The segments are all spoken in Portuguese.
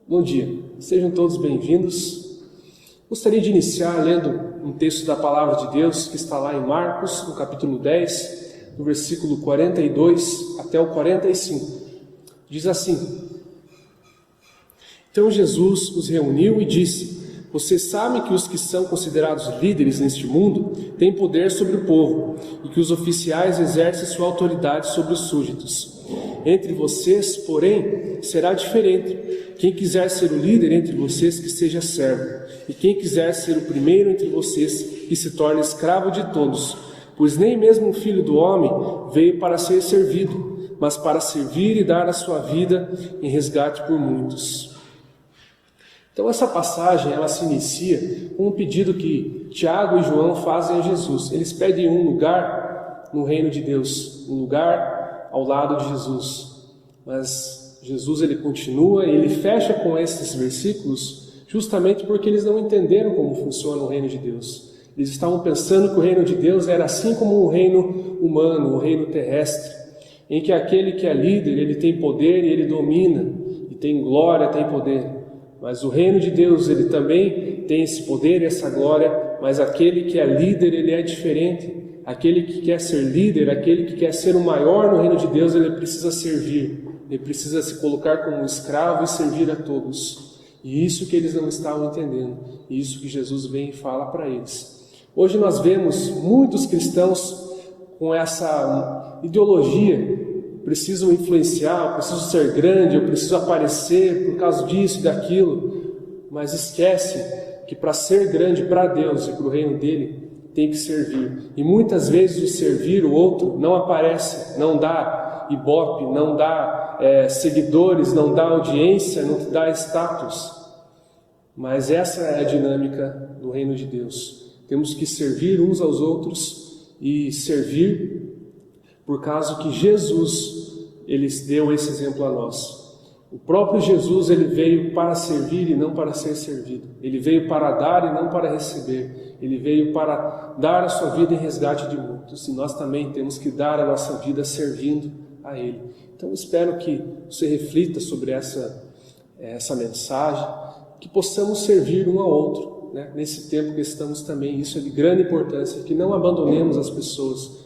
Bom dia, sejam todos bem-vindos. Gostaria de iniciar lendo um texto da Palavra de Deus que está lá em Marcos, no capítulo 10, do versículo 42 até o 45. Diz assim: Então Jesus os reuniu e disse: Vocês sabem que os que são considerados líderes neste mundo têm poder sobre o povo e que os oficiais exercem sua autoridade sobre os súditos. Entre vocês, porém, será diferente. Quem quiser ser o líder entre vocês, que seja servo, e quem quiser ser o primeiro entre vocês, que se torne escravo de todos. Pois nem mesmo o Filho do Homem veio para ser servido, mas para servir e dar a sua vida em resgate por muitos. Então essa passagem, ela se inicia com um pedido que Tiago e João fazem a Jesus. Eles pedem um lugar no reino de Deus, um lugar ao lado de Jesus. Mas Jesus, ele continua e ele fecha com esses versículos justamente porque eles não entenderam como funciona o reino de Deus. Eles estavam pensando que o reino de Deus era assim como um reino humano, um reino terrestre, em que aquele que é líder, ele tem poder e ele domina, e tem glória, tem poder. Mas o reino de Deus, ele também tem esse poder e essa glória, mas aquele que é líder, ele é diferente. Aquele que quer ser líder, aquele que quer ser o maior no reino de Deus, ele precisa servir. Ele precisa se colocar como um escravo e servir a todos. E isso que eles não estavam entendendo. E isso que Jesus vem e fala para eles. Hoje nós vemos muitos cristãos com essa ideologia. Preciso influenciar, eu preciso ser grande, eu preciso aparecer por causa disso e daquilo. Mas esquece que para ser grande para Deus e para o reino dele, tem que servir. E muitas vezes o servir o outro não aparece, não dá ibope, não dá seguidores, não dá audiência, não dá status. Mas essa é a dinâmica do reino de Deus. Temos que servir uns aos outros e servir por causa que Jesus, ele deu esse exemplo a nós. O próprio Jesus, ele veio para servir e não para ser servido. Ele veio para dar e não para receber. Ele veio para dar a sua vida em resgate de muitos. E nós também temos que dar a nossa vida servindo a Ele. Então, eu espero que você reflita sobre essa mensagem, que possamos servir um ao outro, né? Nesse tempo que estamos também. Isso é de grande importância, que não abandonemos as pessoas.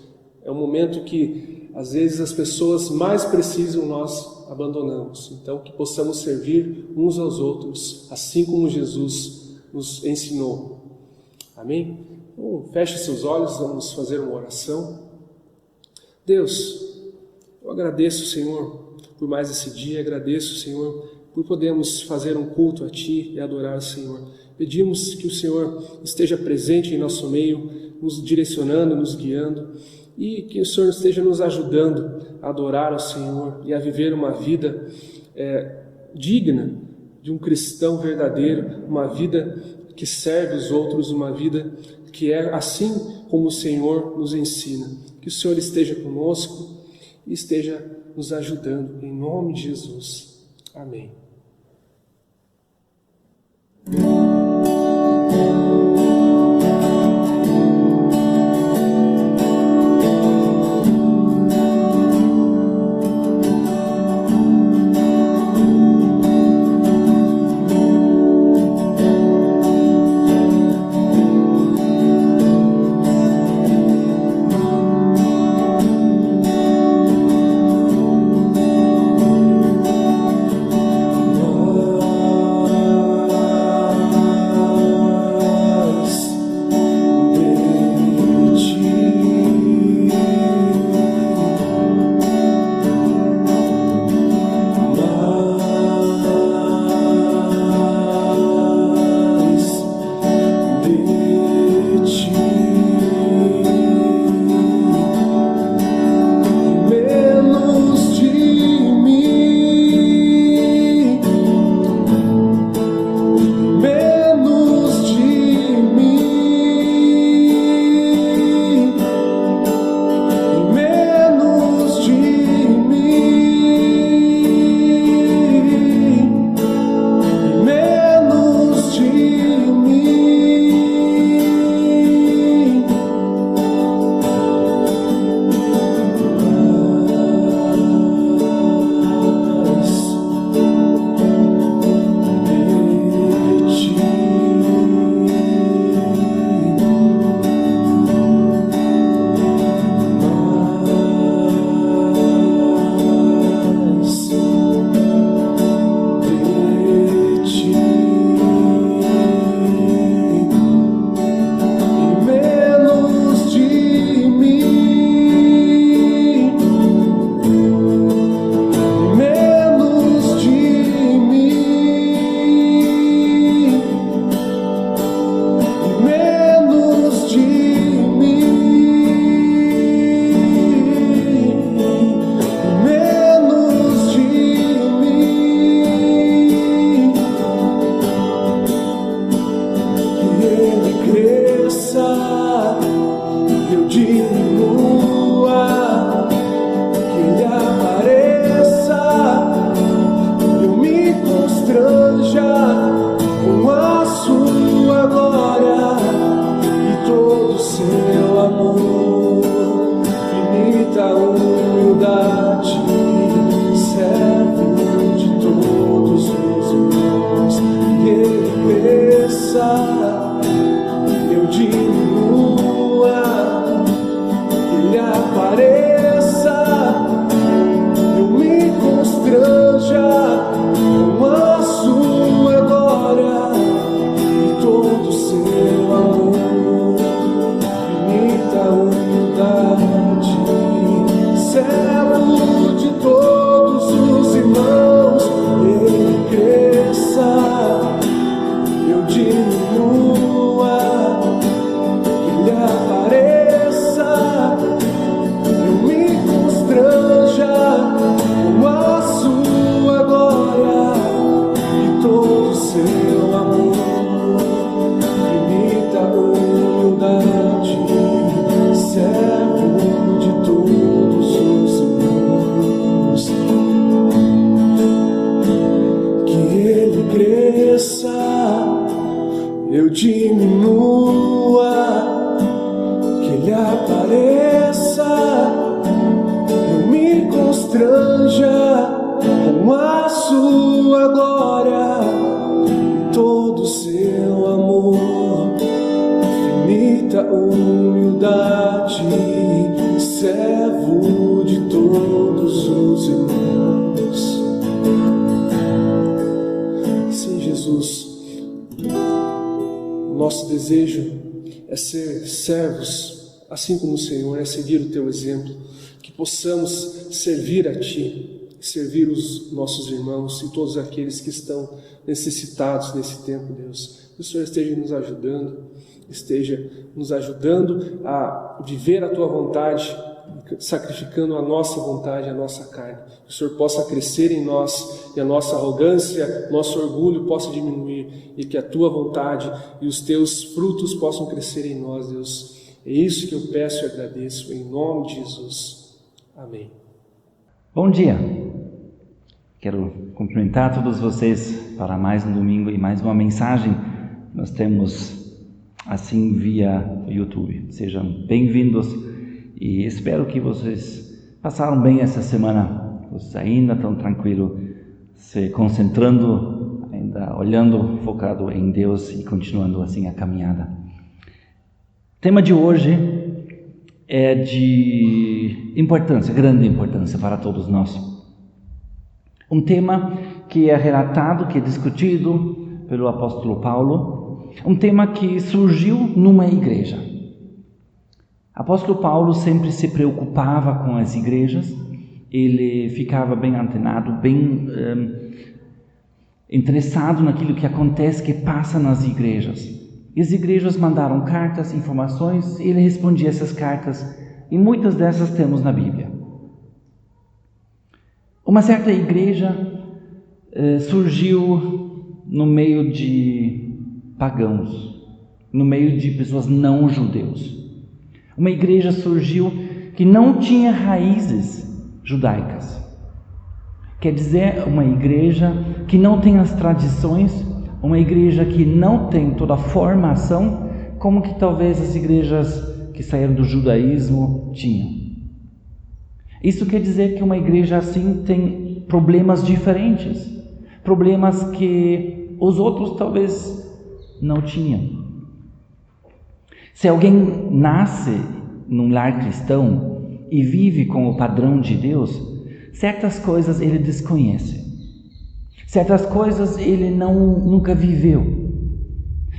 É um momento que, às vezes, as pessoas mais precisam, nós abandonamos. Então, que possamos servir uns aos outros, assim como Jesus nos ensinou. Amém? Então, feche seus olhos, vamos fazer uma oração. Deus, eu agradeço, Senhor, por mais esse dia, agradeço, Senhor, por podermos fazer um culto a Ti e adorar o Senhor. Pedimos que o Senhor esteja presente em nosso meio, nos direcionando, nos guiando, e que o Senhor esteja nos ajudando a adorar ao Senhor e a viver uma vida digna de um cristão verdadeiro, uma vida que serve os outros, uma vida que é assim como o Senhor nos ensina. Que o Senhor esteja conosco e esteja nos ajudando, em nome de Jesus. Amém. constranja com a sua glória e todo o seu amor. Infinita humildade, servo de todos os irmãos. Que ele cresça, eu diminua, que ele apareça, eu me constranja com a sua glória e todo o seu amor. Infinita humildade, servo de todos os irmãos. Ele cresça, eu diminua, que ele apareça, eu me constranja com a sua glória e todo o seu amor. Infinita humildade, servo de todos os irmãos. Que ele cresça, eu diminua, que ele apareça, eu me constranja com a sua glória e todo o seu amor. Infinita humildade, servo de todos os irmãos. Sim, Jesus, o nosso desejo é ser servos, assim como o Senhor, é seguir o Teu exemplo, que possamos servir a Ti, servir os nossos irmãos e todos aqueles que estão necessitados nesse tempo, Deus. Que o Senhor esteja nos ajudando a viver a Tua vontade, sacrificando a nossa vontade, a nossa carne. Que o Senhor possa crescer em nós e a nossa arrogância, nosso orgulho possa diminuir e que a Tua vontade e os Teus frutos possam crescer em nós, Deus. É isso que eu peço e agradeço, em nome de Jesus. Amém. Bom dia. Quero cumprimentar todos vocês para mais um domingo e mais uma mensagem. Nós temos assim via YouTube. Sejam bem-vindos e espero que vocês passaram bem essa semana. Vocês ainda estão tranquilos, se concentrando, ainda olhando, focado em Deus e continuando assim a caminhada. O tema de hoje é de importância, grande importância para todos nós. Um tema que é relatado, que é discutido pelo apóstolo Paulo, um tema que surgiu numa igreja. O apóstolo Paulo sempre se preocupava com as igrejas, ele ficava bem antenado, bem interessado naquilo que acontece, que passa nas igrejas. E as igrejas mandaram cartas, informações, e ele respondia essas cartas, e muitas dessas temos na Bíblia. Uma certa igreja surgiu no meio de pagãos, no meio de pessoas não judeus. Uma igreja surgiu que não tinha raízes judaicas. Quer dizer, uma igreja que não tem as tradições, uma igreja que não tem toda a formação, como que talvez as igrejas que saíram do judaísmo tinham. Isso quer dizer que uma igreja assim tem problemas diferentes, problemas que os outros talvez não tinham. Se alguém nasce num lar cristão e vive com o padrão de Deus, certas coisas ele desconhece. Certas coisas ele nunca viveu.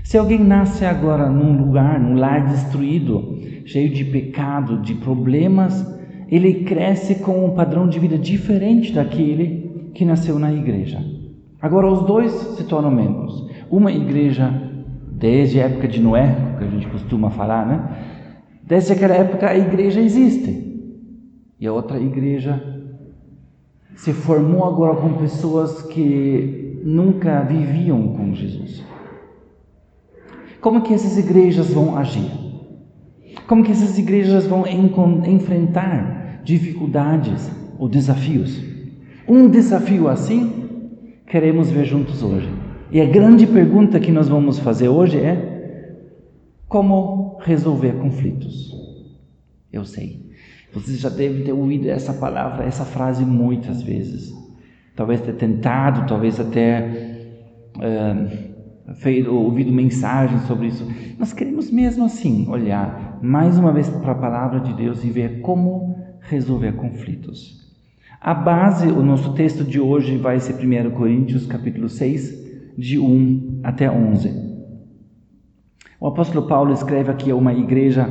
Se alguém nasce agora num lar destruído, cheio de pecado, de problemas, ele cresce com um padrão de vida diferente daquele que nasceu na igreja. Agora os dois se tornam membros. Uma igreja, desde a época de Noé, que a gente costuma falar, né? Desde aquela época a igreja existe. E a outra igreja se formou agora com pessoas que nunca viviam com Jesus. Como que essas igrejas vão agir? Como que essas igrejas vão enfrentar dificuldades ou desafios? Um desafio assim, queremos ver juntos hoje. E a grande pergunta que nós vamos fazer hoje é: como resolver conflitos? Eu sei, vocês já devem ter ouvido essa palavra, essa frase muitas vezes. Talvez ter tentado, talvez até ouvido mensagens sobre isso. Nós queremos mesmo assim olhar mais uma vez para a palavra de Deus e ver como resolver conflitos. A base, o nosso texto de hoje vai ser 1 Coríntios capítulo 6, de 1 até 11. O apóstolo Paulo escreve aqui a uma igreja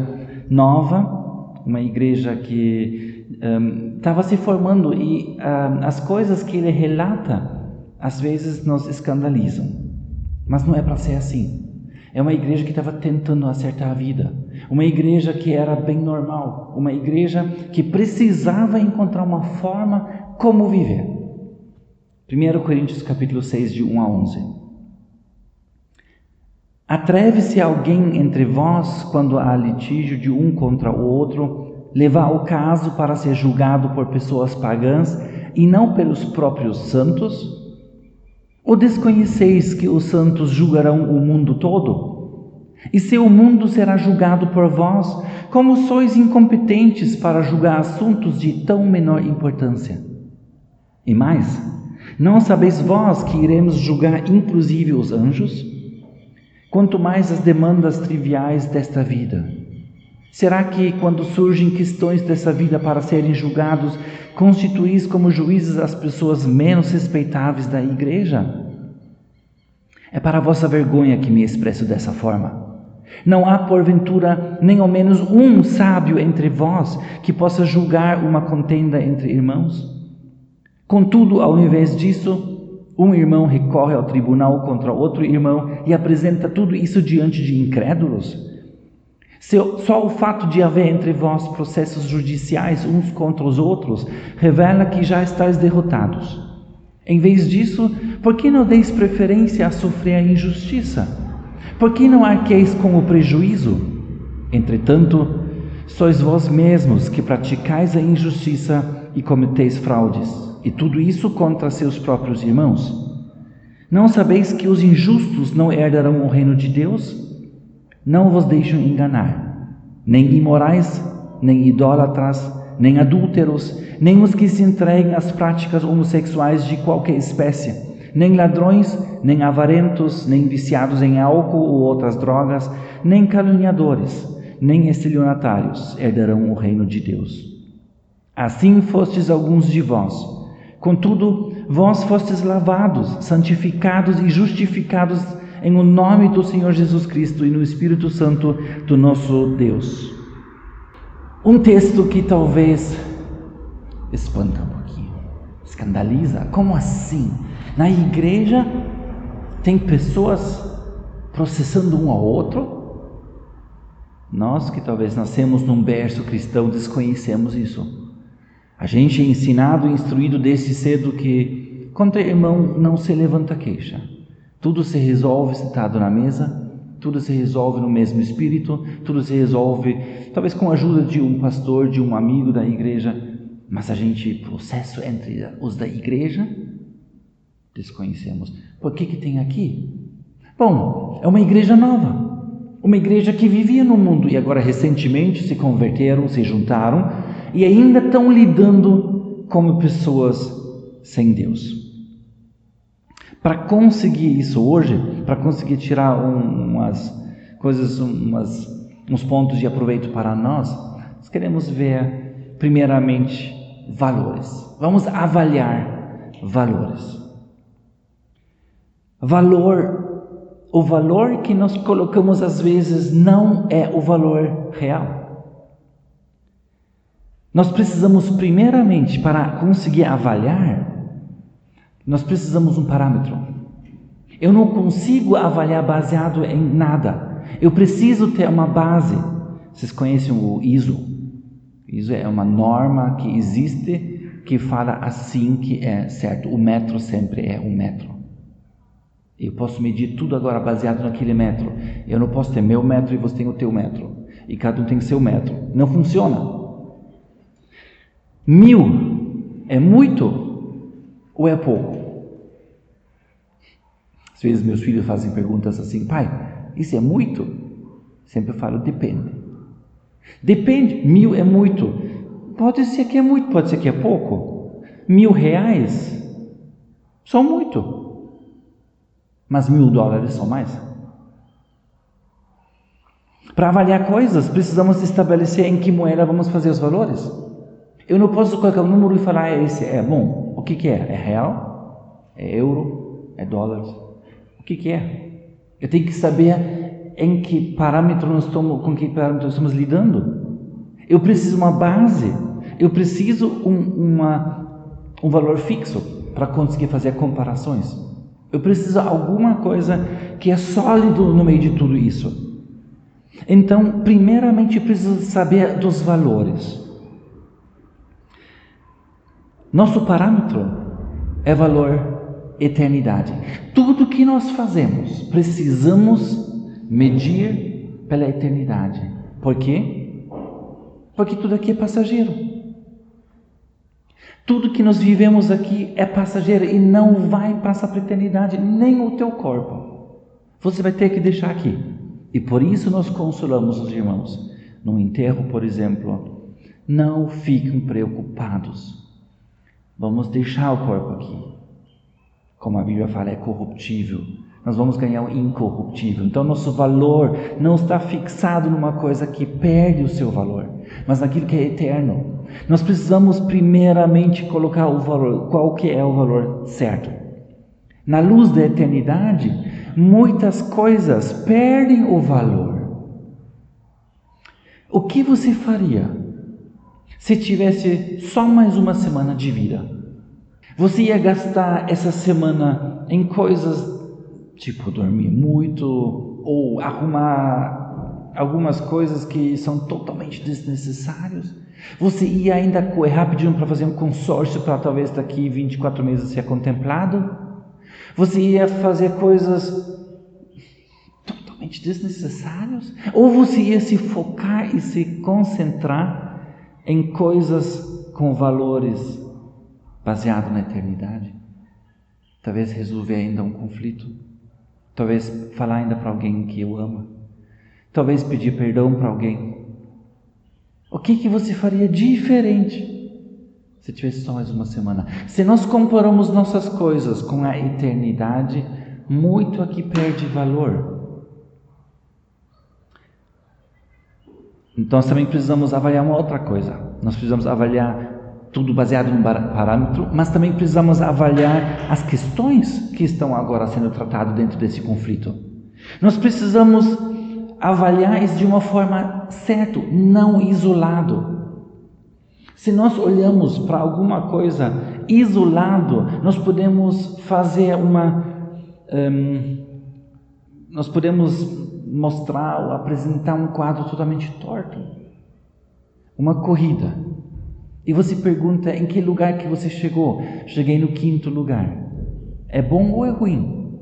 nova, uma igreja que estava se formando, e as coisas que ele relata às vezes nos escandalizam, mas não é para ser assim. É uma igreja que estava tentando acertar a vida, uma igreja que era bem normal, uma igreja que precisava encontrar uma forma como viver. 1 Coríntios capítulo 6, de 1 a 11. Atreve-se alguém entre vós, quando há litígio de um contra o outro, levar o caso para ser julgado por pessoas pagãs e não pelos próprios santos? Ou desconheceis que os santos julgarão o mundo todo? E se o mundo será julgado por vós, como sois incompetentes para julgar assuntos de tão menor importância? E mais, não sabeis vós que iremos julgar inclusive os anjos? Quanto mais as demandas triviais desta vida. Será que, quando surgem questões dessa vida para serem julgados, constituís como juízes as pessoas menos respeitáveis da igreja? É para a vossa vergonha que me expresso dessa forma. Não há, porventura, nem ao menos um sábio entre vós que possa julgar uma contenda entre irmãos? Contudo, ao invés disso, um irmão recorre ao tribunal contra outro irmão e apresenta tudo isso diante de incrédulos? Só o fato de haver entre vós processos judiciais uns contra os outros revela que já estáis derrotados. Em vez disso, por que não deis preferência a sofrer a injustiça? Por que não arqueis com o prejuízo? Entretanto, sois vós mesmos que praticais a injustiça e cometeis fraudes, e tudo isso contra seus próprios irmãos. Não sabeis que os injustos não herdarão o reino de Deus? Não vos deixem enganar, nem imorais, nem idólatras, nem adúlteros, nem os que se entreguem às práticas homossexuais de qualquer espécie, nem ladrões, nem avarentos, nem viciados em álcool ou outras drogas, nem caluniadores, nem estelionatários herdarão o reino de Deus. Assim fostes alguns de vós. Contudo, vós fostes lavados, santificados e justificados em o nome do Senhor Jesus Cristo e no Espírito Santo do nosso Deus. Um texto que talvez espanta um pouquinho, escandaliza. Como assim? Na igreja tem pessoas processando um ao outro? Nós que talvez nascemos num berço cristão desconhecemos isso. A gente é ensinado e instruído desde cedo que contra irmão não se levanta queixa. Tudo se resolve sentado na mesa, tudo se resolve no mesmo espírito, tudo se resolve talvez com a ajuda de um pastor, de um amigo da igreja, mas a gente processa entre os da igreja, desconhecemos. Por que tem aqui? Bom, é uma igreja nova, uma igreja que vivia no mundo e agora recentemente se converteram, se juntaram e ainda estão lidando como pessoas sem Deus. Para conseguir isso hoje, para conseguir tirar umas coisas, uns pontos de aproveito para nós queremos ver primeiramente valores. Vamos avaliar valores. O valor que nós colocamos às vezes não é o valor real. Nós precisamos primeiramente, para conseguir avaliar, nós precisamos de um parâmetro. Eu não consigo avaliar baseado em nada. Eu preciso ter uma base. Vocês conhecem o ISO? ISO é uma norma que existe, que fala assim que é certo. O metro sempre é um metro. Eu posso medir tudo agora baseado naquele metro. Eu não posso ter meu metro e você tem o teu metro. E cada um tem seu metro. Não funciona. 1000 é muito ou é pouco? Às vezes meus filhos fazem perguntas assim: pai, isso é muito? Sempre eu falo: depende. Depende, 1.000 é muito. Pode ser que é muito, pode ser que é pouco. R$1.000 são muito. Mas $1.000 são mais. Para avaliar coisas, precisamos estabelecer em que moeda vamos fazer os valores. Eu não posso colocar um número e falar: esse é bom. O que é? É real? É euro? É dólares? O que é? Eu tenho que saber em que parâmetro com que parâmetro estamos lidando. Eu preciso uma base. Eu preciso um valor fixo para conseguir fazer comparações. Eu preciso de alguma coisa que é sólido no meio de tudo isso. Então, primeiramente, preciso saber dos valores. Nosso parâmetro é valor eternidade. Tudo que nós fazemos, precisamos medir pela eternidade. Por quê? Porque tudo aqui é passageiro. Tudo que nós vivemos aqui é passageiro e não vai passar para a eternidade, nem o teu corpo. Você vai ter que deixar aqui. E por isso nós consolamos os irmãos. No enterro, por exemplo, não fiquem preocupados. Vamos deixar o corpo aqui. Como a Bíblia fala, é corruptível. Nós vamos ganhar o incorruptível. Então nosso valor não está fixado numa coisa que perde o seu valor, mas naquilo que é eterno. Nós precisamos primeiramente colocar o valor, qual que é o valor certo. Na luz da eternidade, muitas coisas perdem o valor. O que você faria se tivesse só mais uma semana de vida? Você ia gastar essa semana em coisas tipo dormir muito ou arrumar algumas coisas que são totalmente desnecessárias? Você ia ainda correr rapidinho para fazer um consórcio para talvez daqui 24 meses ser contemplado? Você ia fazer coisas totalmente desnecessárias? Ou você ia se focar e se concentrar em coisas com valores baseados na eternidade? Talvez resolver ainda um conflito. Talvez falar ainda para alguém que eu amo. Talvez pedir perdão para alguém. O que você faria diferente se tivesse só mais uma semana? Se nós comparamos nossas coisas com a eternidade, muito aqui perde valor. Então nós também precisamos avaliar uma outra coisa. Nós precisamos avaliar tudo baseado num parâmetro, mas também precisamos avaliar as questões que estão agora sendo tratadas dentro desse conflito. Nós precisamos avaliar isso de uma forma certa, não isolado. Se nós olhamos para alguma coisa isolado, nós podemos fazer nós podemos mostrar ou apresentar um quadro totalmente torto. Uma corrida. E você pergunta em que lugar que você chegou. Cheguei no 5º lugar. É bom ou é ruim?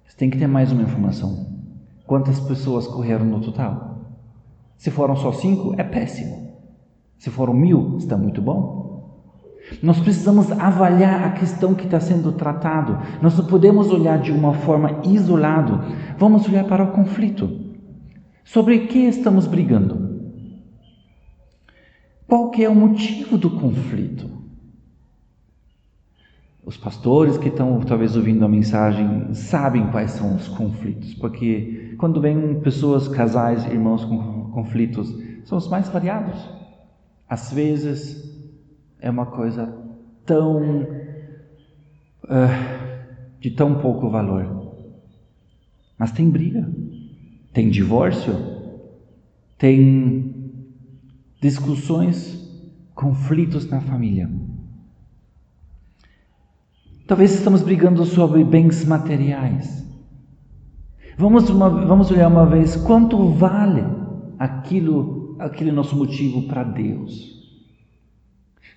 Você tem que ter mais uma informação. Quantas pessoas correram no total? Se foram só 5, é péssimo. Se foram 1.000, está muito bom. Nós precisamos avaliar a questão que está sendo tratado. Nós não podemos olhar de uma forma isolada. Vamos olhar para o conflito. Sobre o que estamos brigando? Qual que é o motivo do conflito? Os pastores que estão talvez ouvindo a mensagem sabem quais são os conflitos, porque quando vêm pessoas, casais, irmãos com conflitos, são os mais variados. Às vezes é uma coisa de tão pouco valor, mas tem briga, tem divórcio, tem discussões, conflitos na família. Talvez estamos brigando sobre bens materiais. Vamos olhar uma vez quanto vale aquele nosso motivo para Deus.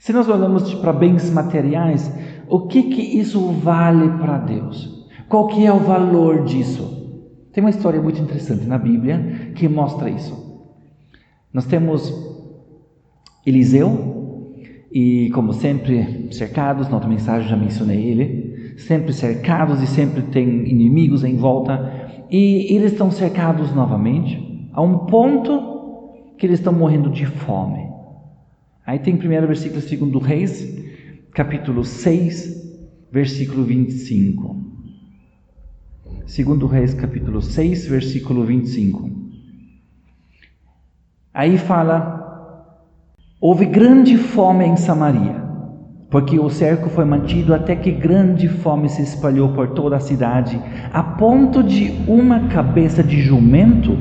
Se nós olhamos para bens materiais, o que isso vale para Deus? Qual que é o valor disso? Tem uma história muito interessante na Bíblia que mostra isso. Nós temos Eliseu, e como sempre, cercados, na outra mensagem já mencionei ele, sempre cercados e sempre tem inimigos em volta. E eles estão cercados novamente, a um ponto que eles estão morrendo de fome. Aí tem o primeiro versículo, 2 Reis, capítulo 6, versículo 25. 2 Reis, capítulo 6, versículo 25. Aí fala: houve grande fome em Samaria, porque o cerco foi mantido até que grande fome se espalhou por toda a cidade, a ponto de uma cabeça de jumento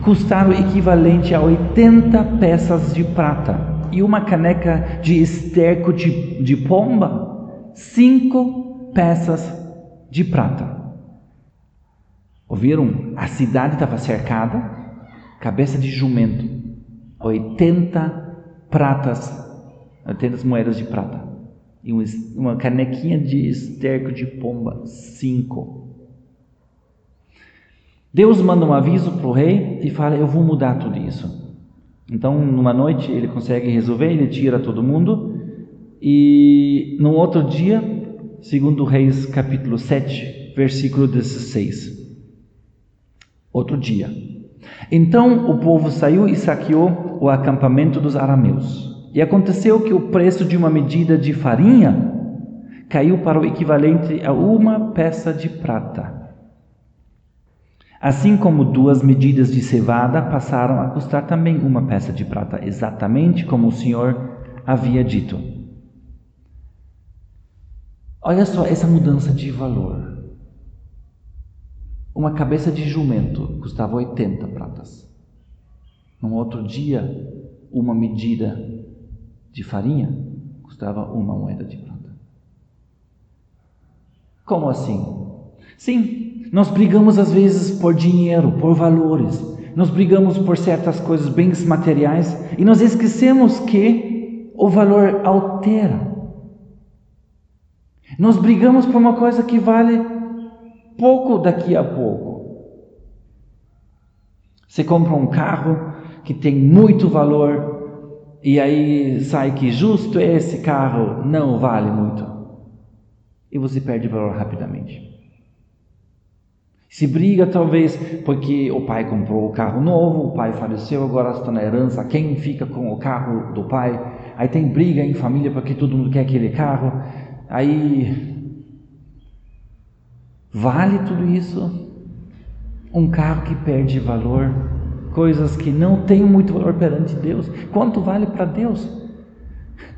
custar o equivalente a 80 peças de prata, e uma caneca de esterco de pomba, 5 peças de prata. Ouviram? A cidade estava cercada, cabeça de jumento, 80 moedas de prata. E uma canequinha de esterco de pomba, 5. Deus manda um aviso para o rei e fala: eu vou mudar tudo isso. Então, numa noite, ele consegue resolver, ele tira todo mundo. E no outro dia, 2 Reis, capítulo 7, versículo 16. Outro dia. Então o povo saiu e saqueou o acampamento dos arameus. E aconteceu que o preço de uma medida de farinha caiu para o equivalente a uma peça de prata. Assim como 2 medidas de cevada passaram a custar também uma peça de prata, exatamente como o Senhor havia dito. Olha só essa mudança de valor. Uma cabeça de jumento custava 80 pratas. No outro dia, uma medida de farinha custava uma moeda de prata. Como assim? Sim, nós brigamos às vezes por dinheiro, por valores. Nós brigamos por certas coisas, bens materiais, e nós esquecemos que o valor altera. Nós brigamos por uma coisa que vale pouco daqui a pouco. Você compra um carro que tem muito valor e aí sai que justo esse carro não vale muito. E você perde valor rapidamente. Se briga talvez porque o pai comprou o carro novo, o pai faleceu, agora está na herança, quem fica com o carro do pai? Aí tem briga em família porque todo mundo quer aquele carro. Aí vale tudo isso? Um carro que perde valor, coisas que não têm muito valor perante Deus. Quanto vale para Deus?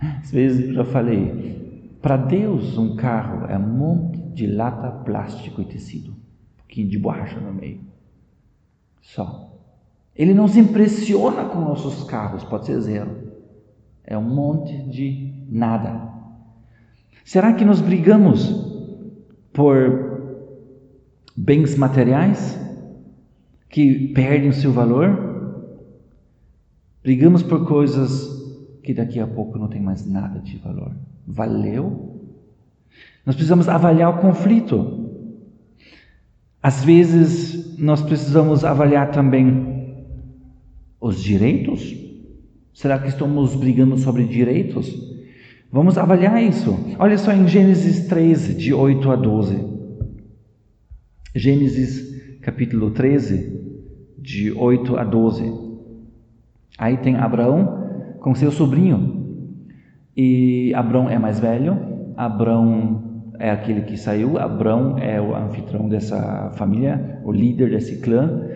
Às vezes eu já falei, para Deus um carro é um monte de lata, plástico e tecido, um pouquinho de borracha no meio, só. Ele não se impressiona com nossos carros, pode ser 0. É um monte de nada. Será que nós brigamos por bens materiais que perdem o seu valor? Brigamos por coisas que daqui a pouco não tem mais nada de valor. Valeu? Nós precisamos avaliar o conflito. Às vezes nós precisamos avaliar também os direitos. Será que estamos brigando sobre direitos? Vamos avaliar isso. Olha só em Gênesis 13, de 8 a 12. Gênesis capítulo 13, de 8 a 12. Aí tem Abraão com seu sobrinho. E Abraão é mais velho. Abraão é aquele que saiu. Abraão é o anfitrião dessa família, o líder desse clã.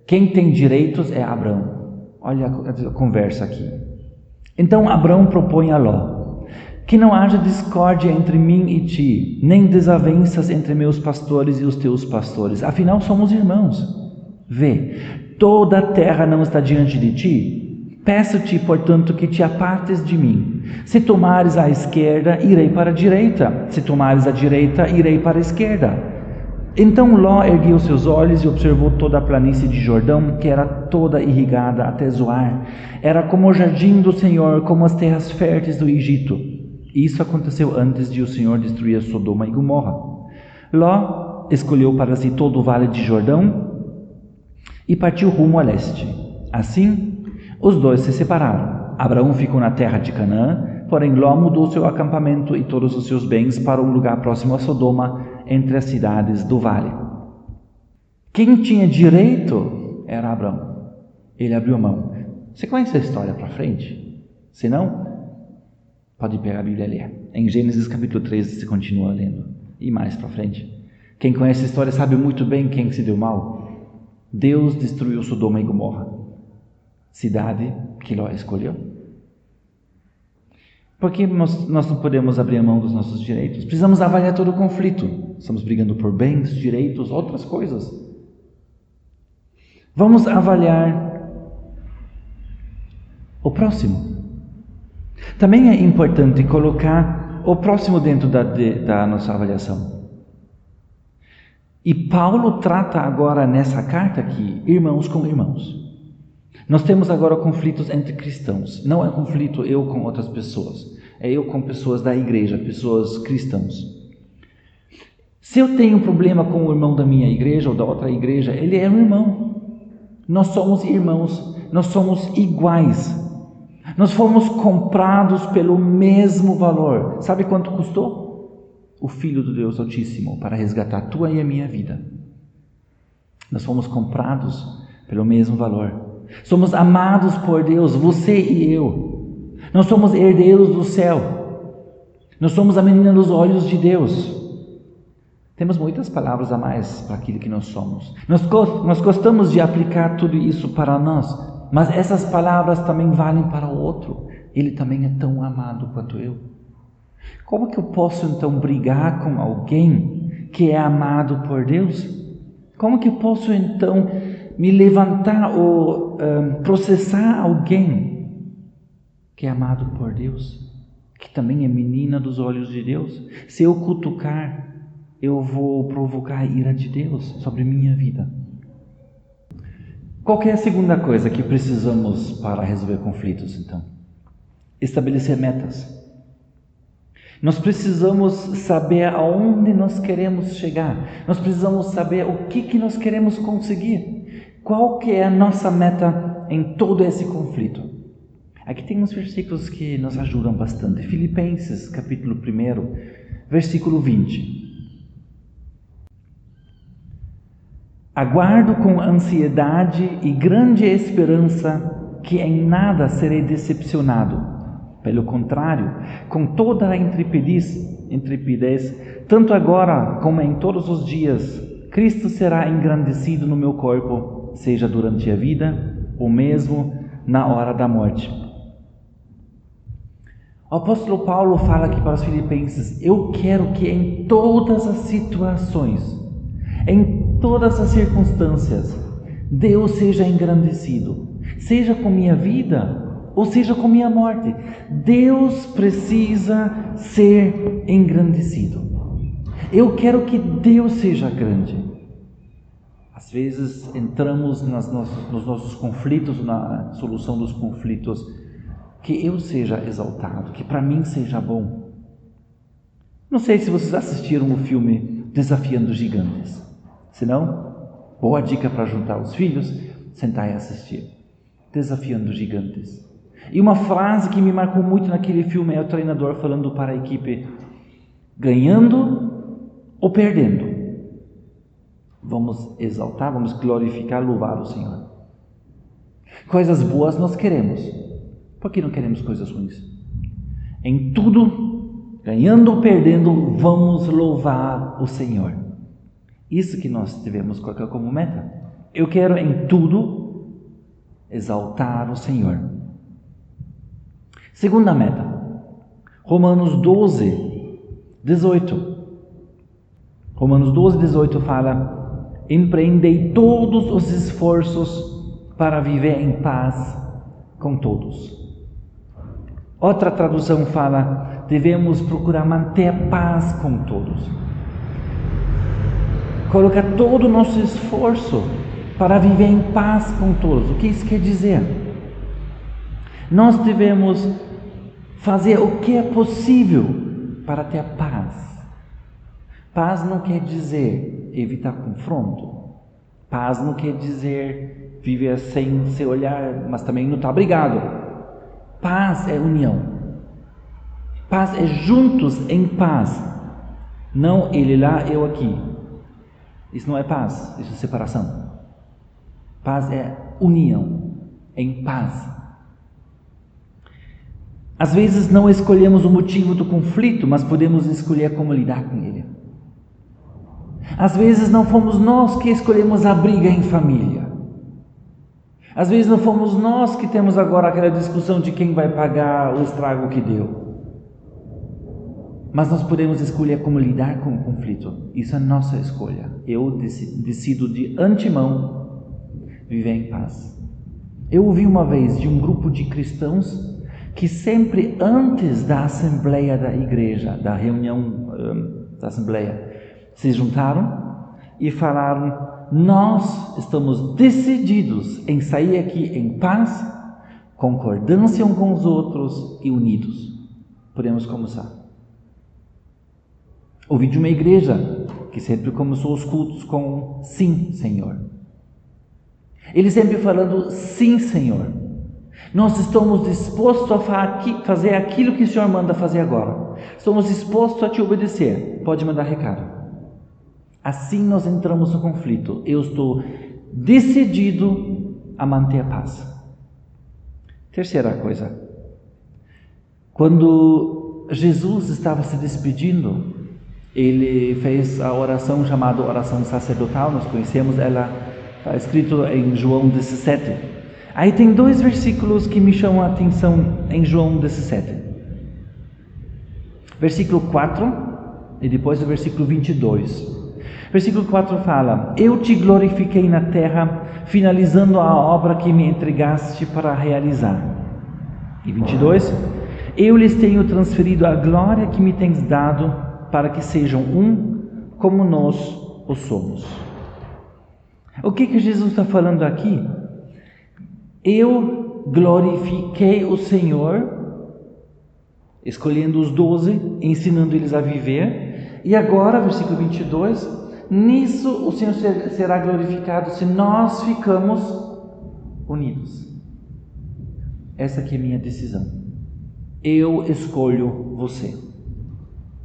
Quem tem direitos é Abraão. Olha a conversa aqui. Então Abraão propõe a Ló: que não haja discórdia entre mim e ti, nem desavenças entre meus pastores e os teus pastores. Afinal, somos irmãos. Vê, toda a terra não está diante de ti? Peço-te, portanto, que te apartes de mim. Se tomares a esquerda, irei para a direita. Se tomares a direita, irei para a esquerda. Então Ló ergueu seus olhos e observou toda a planície de Jordão, que era toda irrigada até Zoar. Era como o jardim do Senhor, como as terras férteis do Egito. Isso aconteceu antes de o Senhor destruir Sodoma e Gomorra. Ló escolheu para si todo o vale de Jordão e partiu rumo a leste. Assim, os dois se separaram. Abraão ficou na terra de Canaã, Porém, Ló mudou seu acampamento e todos os seus bens para um lugar próximo a Sodoma, entre as cidades do vale. Quem tinha direito era Abraão. Ele abriu mão. Você conhece a história para frente? Se não, pode pegar a Bíblia e ler. Em Gênesis capítulo 13 você continua lendo. E mais para frente. Quem conhece a história sabe muito bem quem se deu mal. Deus destruiu Sodoma e Gomorra, cidade que Ló escolheu. Porque nós não podemos abrir a mão dos nossos direitos. Precisamos avaliar todo o conflito. Estamos brigando por bens, direitos, outras coisas. Vamos avaliar o próximo. Também é importante colocar o próximo dentro da nossa avaliação. E Paulo trata agora nessa carta aqui, irmãos com irmãos. Nós temos agora conflitos entre cristãos. Não é conflito eu com outras pessoas. É eu com pessoas da igreja, pessoas cristãos. Se eu tenho um problema com o irmão da minha igreja ou da outra igreja, ele é um irmão. Nós somos irmãos, nós somos iguais. Nós fomos comprados pelo mesmo valor. Sabe quanto custou? O Filho do Deus Altíssimo para resgatar a tua e a minha vida. Nós fomos comprados pelo mesmo valor. Somos amados por Deus, você e eu. Nós somos herdeiros do céu. Nós somos a menina dos olhos de Deus. Temos muitas palavras a mais para aquilo que nós somos. Nós gostamos de aplicar tudo isso para nós, mas essas palavras também valem para o outro. Ele também é tão amado quanto eu. Como que eu posso então brigar com alguém que é amado por Deus? Como que eu posso então me levantar ou processar alguém que é amado por Deus, que também é menina dos olhos de Deus? Se eu cutucar, eu vou provocar a ira de Deus sobre minha vida. Qual que é a segunda coisa que precisamos para resolver conflitos, então? Estabelecer metas. Nós precisamos saber aonde nós queremos chegar. Nós precisamos saber o que nós queremos conseguir. Qual que é a nossa meta em todo esse conflito? Aqui tem uns versículos que nos ajudam bastante. Filipenses, capítulo 1, versículo 20. Aguardo com ansiedade e grande esperança que em nada serei decepcionado. Pelo contrário, com toda a intrepidez, tanto agora como em todos os dias, Cristo será engrandecido no meu corpo, seja durante a vida ou mesmo na hora da morte. O apóstolo Paulo fala aqui para os filipenses: eu quero que em todas as situações, em todas as circunstâncias, Deus seja engrandecido, seja com minha vida ou seja com minha morte. Deus precisa ser engrandecido. Eu quero que Deus seja grande. Às vezes entramos nos nossos conflitos, na solução dos conflitos, que eu seja exaltado, que para mim seja bom. Não sei se vocês assistiram o filme Desafiando Gigantes. Se não, boa dica para juntar os filhos, sentar e assistir. Desafiando Gigantes. E uma frase que me marcou muito naquele filme é o treinador falando para a equipe: ganhando ou perdendo, vamos exaltar, vamos glorificar, louvar o Senhor. Coisas boas nós queremos, por que não queremos coisas ruins? Em tudo, ganhando ou perdendo, vamos louvar o Senhor. Isso que nós devemos colocar como meta. Eu quero em tudo exaltar o Senhor. Segunda meta, Romanos 12, 18. Romanos 12, 18 fala: empreendei todos os esforços para viver em paz com todos. Outra tradução fala: devemos procurar manter a paz com todos. Colocar todo o nosso esforço para viver em paz com todos. O que isso quer dizer? Nós devemos fazer o que é possível para ter a paz. Paz não quer dizer evitar confronto. Paz não quer dizer viver sem se olhar, mas também não estar brigado. Paz é união. Paz é juntos em paz. Não ele lá, eu aqui. Isso não é paz, isso é separação. Paz é união, em paz. Às vezes não escolhemos o motivo do conflito, mas podemos escolher como lidar com ele. Às vezes não fomos nós que escolhemos a briga em família. Às vezes não fomos nós que temos agora aquela discussão de quem vai pagar o estrago que deu. Mas nós podemos escolher como lidar com o conflito. Isso é nossa escolha. Eu decido de antemão viver em paz. Eu ouvi uma vez de um grupo de cristãos que sempre antes da assembleia da igreja, da reunião da assembleia, se juntaram e falaram: nós estamos decididos em sair aqui em paz, concordância uns com os outros e unidos. Podemos começar. Ouvi de uma igreja que sempre começou os cultos com sim, Senhor. Eles sempre falando sim, Senhor. Nós estamos dispostos a fazer aquilo que o Senhor manda fazer agora. Estamos dispostos a te obedecer. Pode mandar recado. Assim nós entramos no conflito. Eu estou decidido a manter a paz. Terceira coisa. Quando Jesus estava se despedindo, ele fez a oração chamada oração sacerdotal. Nós conhecemos ela, está escrito em João 17. Aí tem 2 versículos que me chamam a atenção em João 17. Versículo 4 e depois o versículo 22. Versículo 4 fala: eu te glorifiquei na terra, finalizando a obra que me entregaste para realizar. E 22, eu lhes tenho transferido a glória que me tens dado, para que sejam um, como nós o somos. O que Jesus está falando aqui? Eu glorifiquei o Senhor, escolhendo os 12, ensinando eles a viver. E agora, versículo 22, nisso o Senhor será glorificado se nós ficamos unidos. Essa aqui é a minha decisão. Eu escolho você.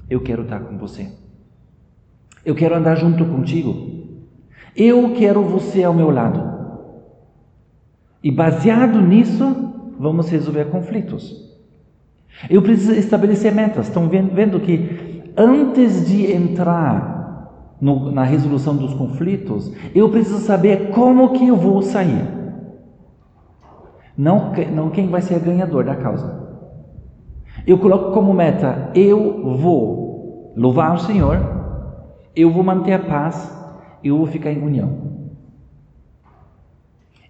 Eu quero estar com você. Eu quero andar junto contigo. Eu quero você ao meu lado. E baseado nisso, vamos resolver conflitos. Eu preciso estabelecer metas. Estão vendo que antes de entrar na resolução dos conflitos, eu preciso saber como que eu vou sair. Não quem vai ser ganhador da causa. Eu coloco como meta: eu vou louvar o Senhor, eu vou manter a paz, eu vou ficar em união.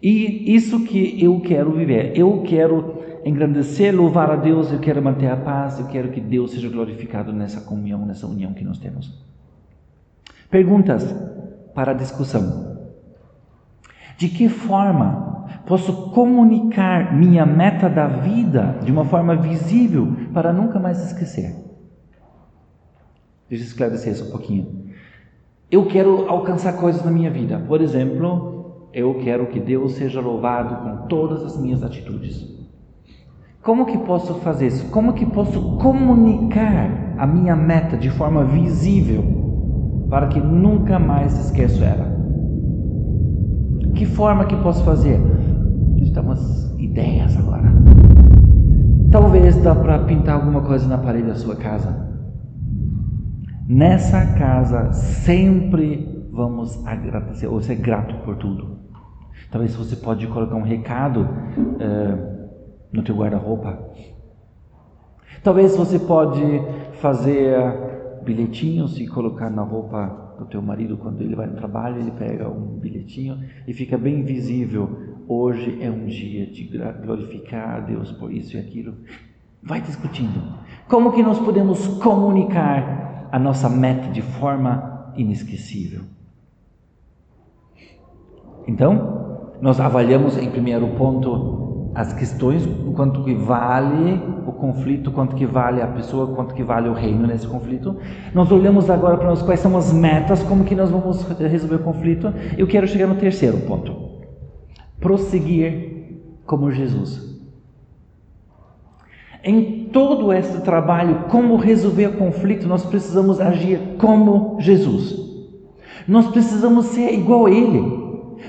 E isso que eu quero viver. Eu quero engrandecer, louvar a Deus, eu quero manter a paz, eu quero que Deus seja glorificado nessa comunhão, nessa união que nós temos. Perguntas para a discussão. De que forma posso comunicar minha meta da vida de uma forma visível para nunca mais esquecer? Deixa eu esclarecer isso um pouquinho. Eu quero alcançar coisas na minha vida. Por exemplo, eu quero que Deus seja louvado com todas as minhas atitudes. Como que posso fazer isso? Como que posso comunicar a minha meta de forma visível para que nunca mais esqueça ela? Que forma que posso fazer? Deixa eu dar umas ideias agora. Talvez dá para pintar alguma coisa na parede da sua casa. Nessa casa sempre vamos agradecer ou ser grato por tudo. Talvez você pode colocar um recado no teu guarda-roupa. Talvez você pode fazer bilhetinhos e colocar na roupa do teu marido quando ele vai no trabalho, ele pega um bilhetinho e fica bem visível. Hoje é um dia de glorificar a Deus por isso e aquilo. Vai discutindo. Como que nós podemos comunicar a nossa meta de forma inesquecível? Então, nós avaliamos em primeiro ponto as questões, o quanto que vale o conflito, quanto que vale a pessoa, quanto que vale o reino nesse conflito. Nós olhamos agora para nós quais são as metas, como que nós vamos resolver o conflito. Eu quero chegar no terceiro ponto. Prosseguir como Jesus. Em todo esse trabalho, como resolver o conflito, nós precisamos agir como Jesus. Nós precisamos ser igual a Ele.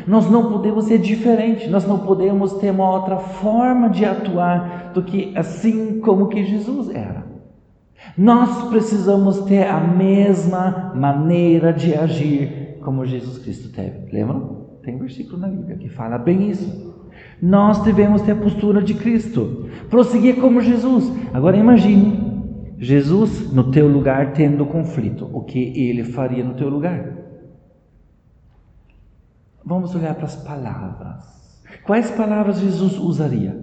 Nós não podemos ser diferente. Nós não podemos ter uma outra forma de atuar do que assim como que Jesus era. Nós precisamos ter a mesma maneira de agir como Jesus Cristo teve. Lembram? Tem um versículo na Bíblia que fala bem isso. Nós devemos ter a postura de Cristo, prosseguir como Jesus. Agora imagine Jesus no teu lugar tendo conflito. O que Ele faria no teu lugar? Vamos olhar para as palavras. Quais palavras Jesus usaria?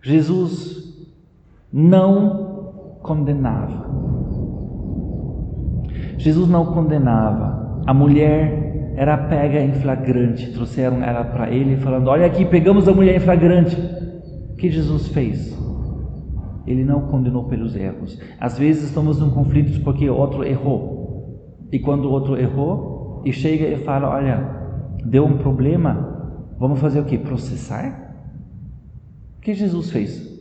Jesus não condenava. Jesus não condenava. A mulher era pega em flagrante. Trouxeram ela para ele falando: olha aqui, pegamos a mulher em flagrante. O que Jesus fez? Ele não condenou pelos erros. Às vezes estamos em conflitos porque o outro errou. E quando o outro errou, e chega e fala: olha, deu um problema, vamos fazer o quê? Processar? O que Jesus fez?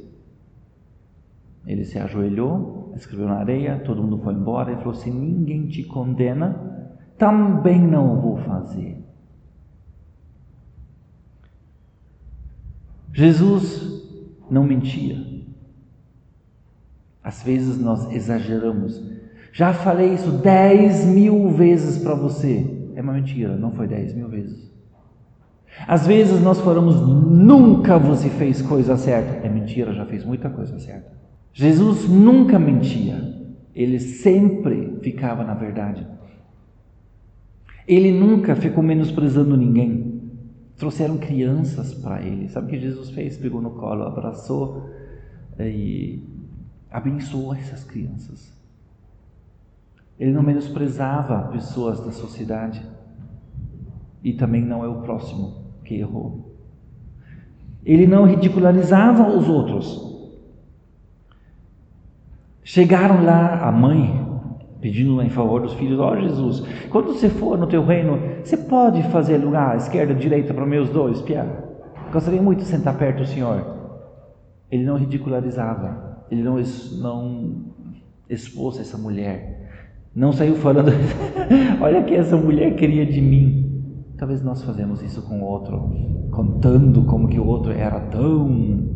Ele se ajoelhou, escreveu na areia, todo mundo foi embora e falou: se ninguém te condena, também não vou fazer. Jesus não mentia. Às vezes nós exageramos. Já falei isso 10.000 vezes para você. É uma mentira, não foi 10.000 vezes. Às vezes nós falamos: nunca você fez coisa certa. É mentira, já fez muita coisa certa. Jesus nunca mentia. Ele sempre ficava na verdade. Ele nunca ficou menosprezando ninguém. Trouxeram crianças para ele. Sabe o que Jesus fez? Pegou no colo, abraçou e abençoou essas crianças. Ele não menosprezava pessoas da sociedade. E também não é o próximo que errou. Ele não ridicularizava os outros. Chegaram lá a mãe, pedindo em favor dos filhos: ó Jesus, quando você for no teu reino, você pode fazer lugar à esquerda, à direita para meus dois, Pia? Gostaria muito de sentar perto do Senhor. Ele não ridicularizava. Ele não expôs essa mulher. Não saiu falando: olha o que essa mulher queria de mim. Talvez nós fazemos isso com o outro, contando como que o outro era tão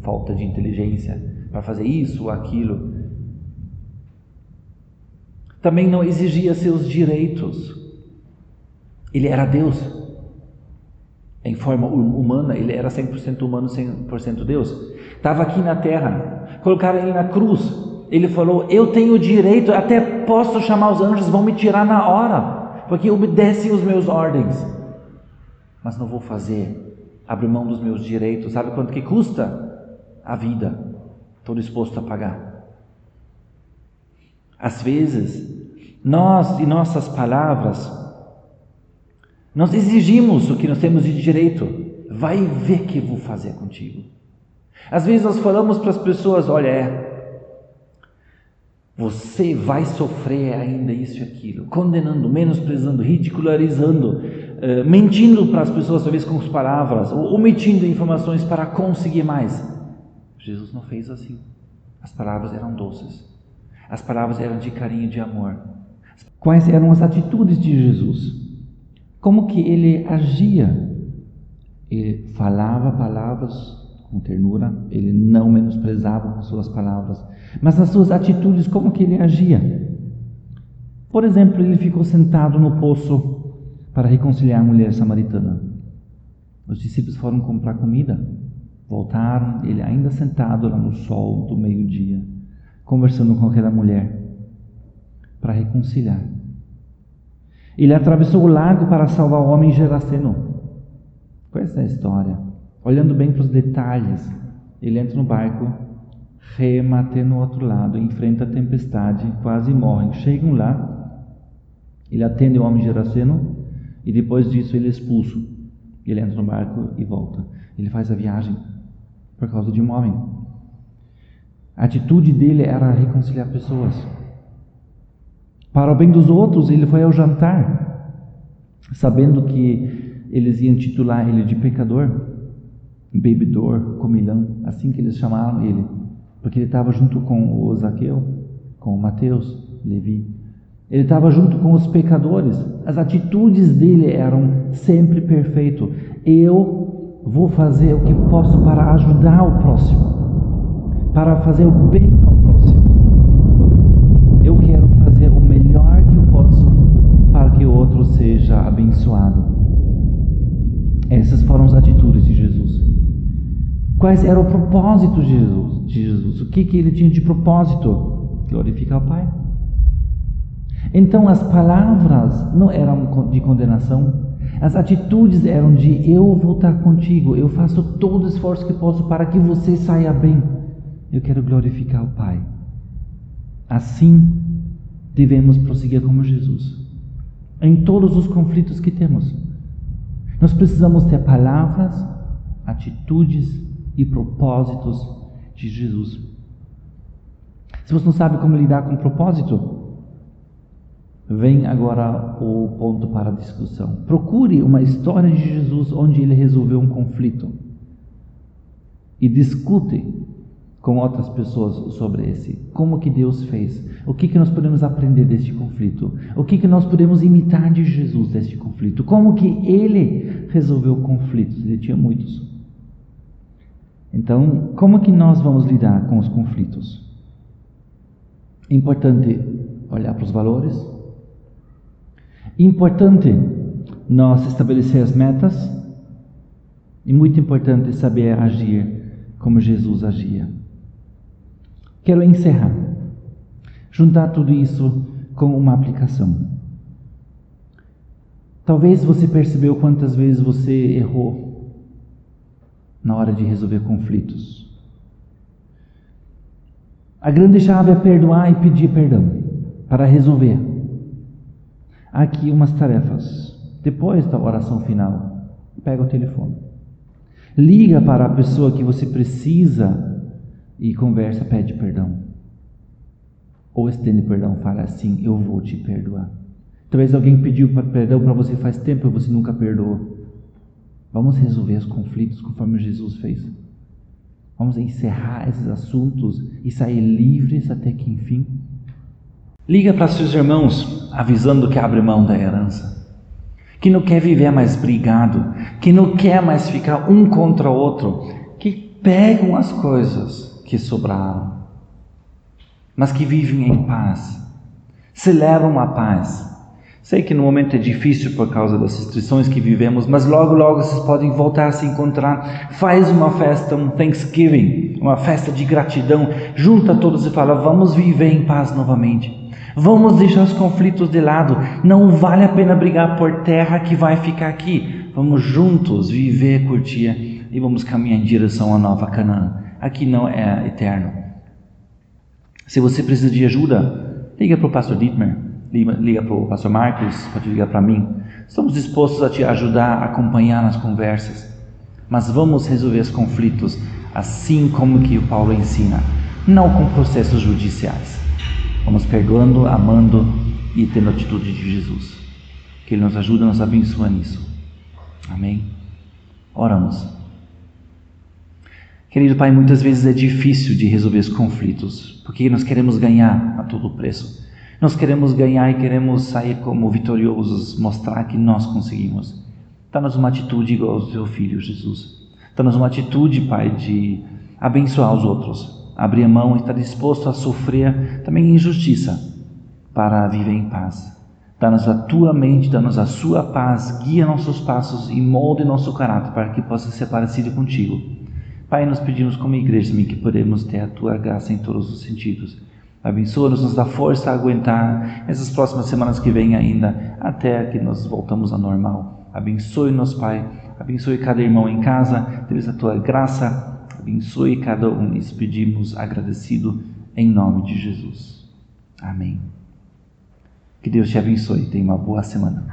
falta de inteligência para fazer isso ou aquilo. Também não exigia seus direitos. Ele era Deus. Em forma humana, ele era 100% humano, 100% Deus. Estava aqui na terra. Colocaram ele na cruz. Ele falou: eu tenho direito, até posso chamar os anjos, vão me tirar na hora, porque obedecem os meus ordens. Mas não vou abrir mão dos meus direitos. Sabe quanto que custa? A vida. Estou disposto a pagar. Às vezes, nós e nossas palavras, nós exigimos o que nós temos de direito. Vai ver o que eu vou fazer contigo. Às vezes nós falamos para as pessoas: olha, você vai sofrer ainda isso e aquilo, condenando, menosprezando, ridicularizando, mentindo para as pessoas, talvez com as palavras, ou omitindo informações para conseguir mais. Jesus não fez assim. As palavras eram doces. As palavras eram de carinho, de amor. Quais eram as atitudes de Jesus? Como que ele agia? Ele falava palavras com ternura, ele não menosprezava com suas palavras, mas nas suas atitudes, como que ele agia? Por exemplo, ele ficou sentado no poço para reconciliar a mulher samaritana. Os discípulos foram comprar comida, voltaram, ele ainda sentado lá no sol do meio-dia, conversando com aquela mulher para reconciliar. Ele atravessou o lago para salvar o homem geraseno. Qual é essa história? Olhando bem para os detalhes, ele entra no barco, rema até no outro lado, enfrenta a tempestade, quase morre. Chegam lá, ele atende o homem geraseno e depois disso ele é expulso. Ele entra no barco e volta. Ele faz a viagem por causa de um homem. A atitude dele era reconciliar pessoas. Para o bem dos outros, ele foi ao jantar, sabendo que eles iam titular ele de pecador. bebedor, comilão, assim que eles chamaram ele, porque ele estava junto com o Zaqueu, com o Mateus, Levi. Ele estava junto com os pecadores. As atitudes dele eram sempre perfeitas. Eu vou fazer o que posso para ajudar o próximo, para fazer o bem ao próximo. Eu quero fazer o melhor que eu posso para que o outro seja abençoado. Essas foram as atitudes de Jesus. Quais era o propósito de Jesus? O que ele tinha de propósito? Glorificar o Pai. Então as palavras não eram de condenação, as atitudes eram de eu vou estar contigo, eu faço todo o esforço que posso para que você saia bem. Eu quero glorificar o Pai. Assim devemos prosseguir como Jesus. Em todos os conflitos que temos, nós precisamos ter palavras, atitudes e propósitos de Jesus. Se você não sabe como lidar com propósito, vem agora o ponto para a discussão. Procure uma história de Jesus onde ele resolveu um conflito e discute com outras pessoas sobre esse. Como que Deus fez? O que nós podemos aprender deste conflito? O que nós podemos imitar de Jesus deste conflito? Como que ele resolveu conflitos? Ele tinha muitos. Então, como que nós vamos lidar com os conflitos? É importante olhar para os valores. Importante nós estabelecer as metas. E muito importante saber agir como Jesus agia. Quero encerrar. Juntar tudo isso com uma aplicação. Talvez você percebeu quantas vezes você errou na hora de resolver conflitos. A grande chave é perdoar e pedir perdão para resolver. Aqui umas tarefas. Depois da oração final, pega o telefone. Liga para a pessoa que você precisa e conversa, pede perdão. Ou estende perdão, fala assim, eu vou te perdoar. Talvez alguém pediu perdão para você faz tempo e você nunca perdoou. Vamos resolver os conflitos conforme Jesus fez. Vamos encerrar esses assuntos e sair livres até que enfim. Liga para seus irmãos, avisando que abre mão da herança, que não quer viver mais brigado, que não quer mais ficar um contra o outro, que pegam as coisas que sobraram, mas que vivem em paz, celebram a paz. Sei que no momento é difícil por causa das restrições que vivemos, mas logo vocês podem voltar a se encontrar. Faz uma festa, um Thanksgiving, uma festa de gratidão, junta todos e fala, vamos viver em paz novamente. Vamos deixar os conflitos de lado, não vale a pena brigar por terra que vai ficar aqui. Vamos juntos viver, curtir e vamos caminhar em direção à nova Canaã. Aqui não é eterno. Se você precisa de ajuda, liga para o pastor Dietmar, liga para o pastor Marcos, pode ligar para mim. Estamos dispostos a te ajudar, a acompanhar nas conversas. Mas vamos resolver os conflitos assim como que o Paulo ensina, não com processos judiciais. Vamos perdoando, amando e tendo a atitude de Jesus. Que Ele nos ajude, nos abençoe nisso. Amém? Oramos. Querido Pai, muitas vezes é difícil de resolver os conflitos, porque nós queremos ganhar a todo preço. Nós queremos ganhar e queremos sair como vitoriosos, mostrar que nós conseguimos. Dá-nos uma atitude igual ao Teu Filho, Jesus. Dá-nos uma atitude, Pai, de abençoar os outros, abrir a mão e estar disposto a sofrer também injustiça para viver em paz. Dá-nos a Tua mente, dá-nos a Sua paz, guia nossos passos e molde nosso caráter para que possa ser parecido contigo. Pai, nós pedimos como igreja também que podemos ter a Tua graça em todos os sentidos. Abençoa-nos, nos dá força a aguentar essas próximas semanas que vêm ainda, até que nós voltamos ao normal. Abençoe-nos, Pai. Abençoe cada irmão em casa, dê-lhes a Tua graça. Abençoe cada um, e pedimos agradecido em nome de Jesus. Amém. Que Deus te abençoe. Tenha uma boa semana.